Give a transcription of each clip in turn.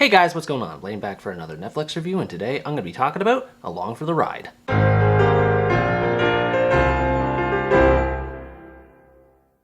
Hey guys, what's going on? Laying back for another Netflix review, and today I'm going to be talking about Along for the Ride.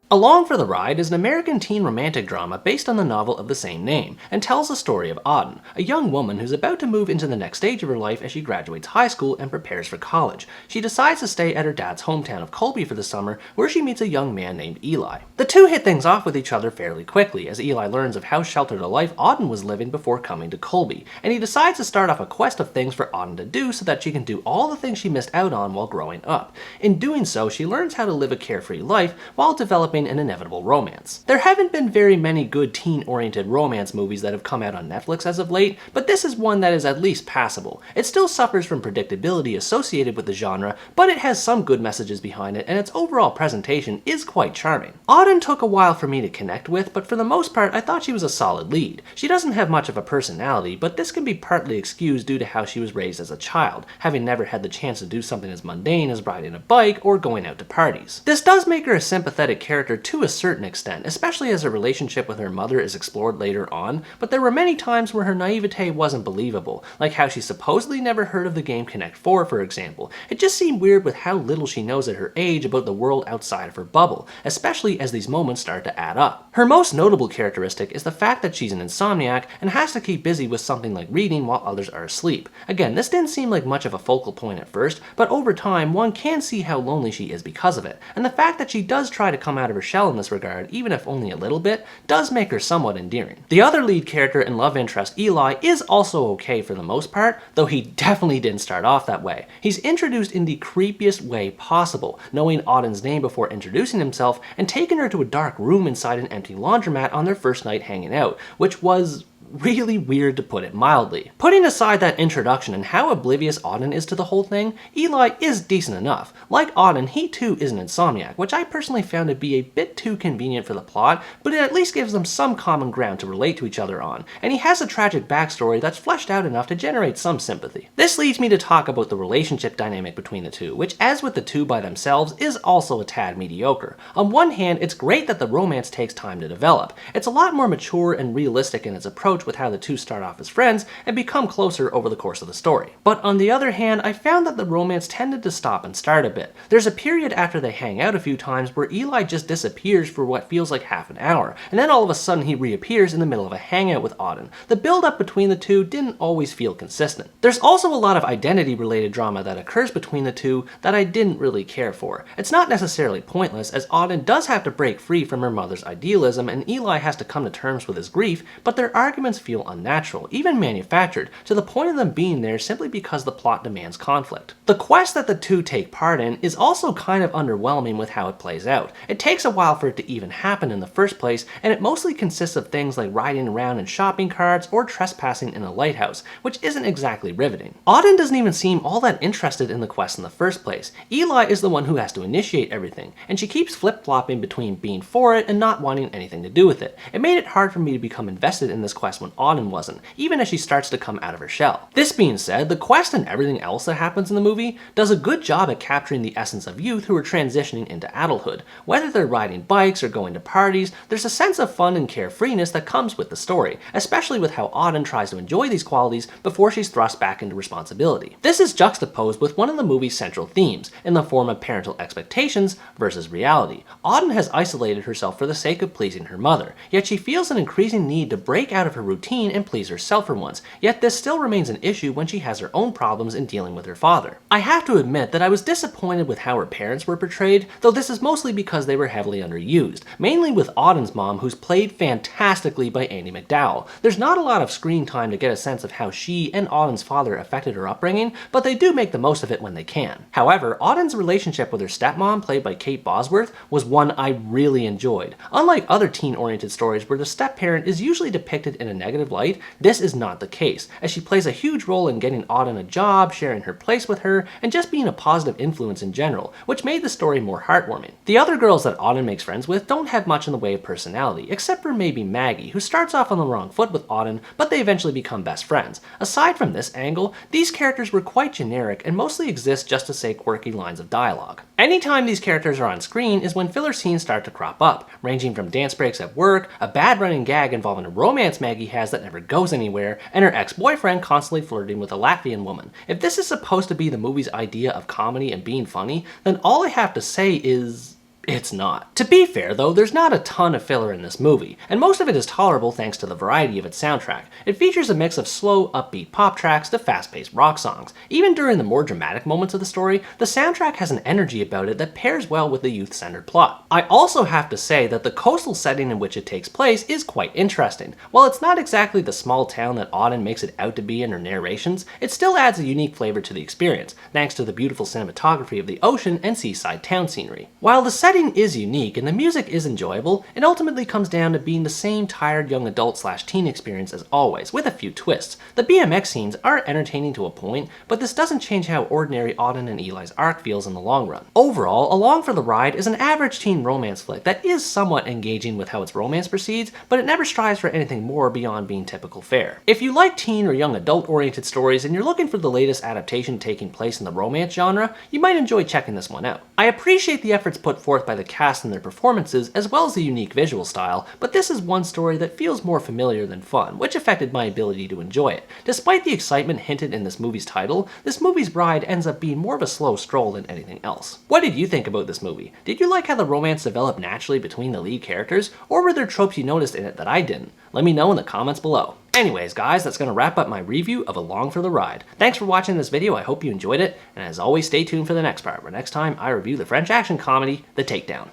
Along for the Ride is an American teen romantic drama based on the novel of the same name, and tells the story of Auden, a young woman who's about to move into the next stage of her life as she graduates high school and prepares for college. She decides to stay at her dad's hometown of Colby for the summer, where she meets a young man named Eli. The two hit things off with each other fairly quickly, as Eli learns of how sheltered a life Auden was living before coming to Colby, and he decides to start off a quest of things for Auden to do so that she can do all the things she missed out on while growing up. In doing so, she learns how to live a carefree life while developing an inevitable romance. There haven't been very many good teen-oriented romance movies that have come out on Netflix as of late, but this is one that is at least passable. It still suffers from predictability associated with the genre, but it has some good messages behind it, and its overall presentation is quite charming. Auden took a while for me to connect with, but for the most part I thought she was a solid lead. She doesn't have much of a personality, but this can be partly excused due to how she was raised as a child, having never had the chance to do something as mundane as riding a bike or going out to parties. This does make her a sympathetic character to a certain extent, especially as her relationship with her mother is explored later on, but there were many times where her naivete wasn't believable, like how she supposedly never heard of the game Connect 4, for example. It just seemed weird with how little she knows at her age about the world outside of her bubble, especially as these moments start to add up. Her most notable characteristic is the fact that she's an insomniac and has to keep busy with something like reading while others are asleep. Again, this didn't seem like much of a focal point at first, but over time one can see how lonely she is because of it, and the fact that she does try to come out of her shell in this regard, even if only a little bit, does make her somewhat endearing. The other lead character and love interest, Eli, is also okay for the most part, though he definitely didn't start off that way. He's introduced in the creepiest way possible, knowing Auden's name before introducing himself and taking her to a dark room inside an empty laundromat on their first night hanging out, which was really weird, to put it mildly. Putting aside that introduction and how oblivious Auden is to the whole thing, Eli is decent enough. Like Auden, he too is an insomniac, which I personally found to be a bit too convenient for the plot, but it at least gives them some common ground to relate to each other on, and he has a tragic backstory that's fleshed out enough to generate some sympathy. This leads me to talk about the relationship dynamic between the two, which, as with the two by themselves, is also a tad mediocre. On one hand, it's great that the romance takes time to develop. It's a lot more mature and realistic in its approach with how the two start off as friends and become closer over the course of the story. But on the other hand, I found that the romance tended to stop and start a bit. There's a period after they hang out a few times where Eli just disappears for what feels like half an hour, and then all of a sudden he reappears in the middle of a hangout with Auden. The build-up between the two didn't always feel consistent. There's also a lot of identity-related drama that occurs between the two that I didn't really care for. It's not necessarily pointless, as Auden does have to break free from her mother's idealism and Eli has to come to terms with his grief, but their arguments feel unnatural, even manufactured, to the point of them being there simply because the plot demands conflict. The quest that the two take part in is also kind of underwhelming with how it plays out. It takes a while for it to even happen in the first place, and it mostly consists of things like riding around in shopping carts or trespassing in a lighthouse, which isn't exactly riveting. Auden doesn't even seem all that interested in the quest in the first place. Eli is the one who has to initiate everything, and she keeps flip-flopping between being for it and not wanting anything to do with it. It made it hard for me to become invested in this quest when Auden wasn't, even as she starts to come out of her shell. This being said, the quest and everything else that happens in the movie does a good job at capturing the essence of youth who are transitioning into adulthood. Whether they're riding bikes or going to parties, there's a sense of fun and carefreeness that comes with the story, especially with how Auden tries to enjoy these qualities before she's thrust back into responsibility. This is juxtaposed with one of the movie's central themes, in the form of parental expectations versus reality. Auden has isolated herself for the sake of pleasing her mother, yet she feels an increasing need to break out of her routine and please herself for once, yet this still remains an issue when she has her own problems in dealing with her father. I have to admit that I was disappointed with how her parents were portrayed, though this is mostly because they were heavily underused, mainly with Auden's mom, who's played fantastically by Andie MacDowell. There's not a lot of screen time to get a sense of how she and Auden's father affected her upbringing, but they do make the most of it when they can. However, Auden's relationship with her stepmom, played by Kate Bosworth, was one I really enjoyed. Unlike other teen-oriented stories where the step-parent is usually depicted in a negative light, this is not the case, as she plays a huge role in getting Auden a job, sharing her place with her, and just being a positive influence in general, which made the story more heartwarming. The other girls that Auden makes friends with don't have much in the way of personality, except for maybe Maggie, who starts off on the wrong foot with Auden, but they eventually become best friends. Aside from this angle, these characters were quite generic and mostly exist just to say quirky lines of dialogue. Anytime these characters are on screen is when filler scenes start to crop up, ranging from dance breaks at work, a bad running gag involving a romance Maggie he has that never goes anywhere, and her ex-boyfriend constantly flirting with a Latvian woman. If this is supposed to be the movie's idea of comedy and being funny, then all I have to say is, it's not. To be fair though, there's not a ton of filler in this movie, and most of it is tolerable thanks to the variety of its soundtrack. It features a mix of slow, upbeat pop tracks to fast-paced rock songs. Even during the more dramatic moments of the story, the soundtrack has an energy about it that pairs well with the youth-centered plot. I also have to say that the coastal setting in which it takes place is quite interesting. While it's not exactly the small town that Auden makes it out to be in her narrations, it still adds a unique flavor to the experience, thanks to the beautiful cinematography of the ocean and seaside town scenery. While the setting is unique and the music is enjoyable, it ultimately comes down to being the same tired young adult / teen experience as always, with a few twists. The BMX scenes are entertaining to a point, but this doesn't change how ordinary Auden and Eli's arc feels in the long run. Overall, Along for the Ride is an average teen romance flick that is somewhat engaging with how its romance proceeds, but it never strives for anything more beyond being typical fare. If you like teen or young adult oriented stories and you're looking for the latest adaptation taking place in the romance genre, you might enjoy checking this one out. I appreciate the efforts put forth by the cast and their performances, as well as the unique visual style, but this is one story that feels more familiar than fun, which affected my ability to enjoy it. Despite the excitement hinted in this movie's title, this movie's ride ends up being more of a slow stroll than anything else. What did you think about this movie? Did you like how the romance developed naturally between the lead characters, or were there tropes you noticed in it that I didn't? Let me know in the comments below. Anyways guys, that's going to wrap up my review of Along for the Ride. Thanks for watching this video, I hope you enjoyed it, and as always stay tuned for the next part, where next time I review the French action comedy, The Takedown.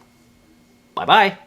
Bye bye!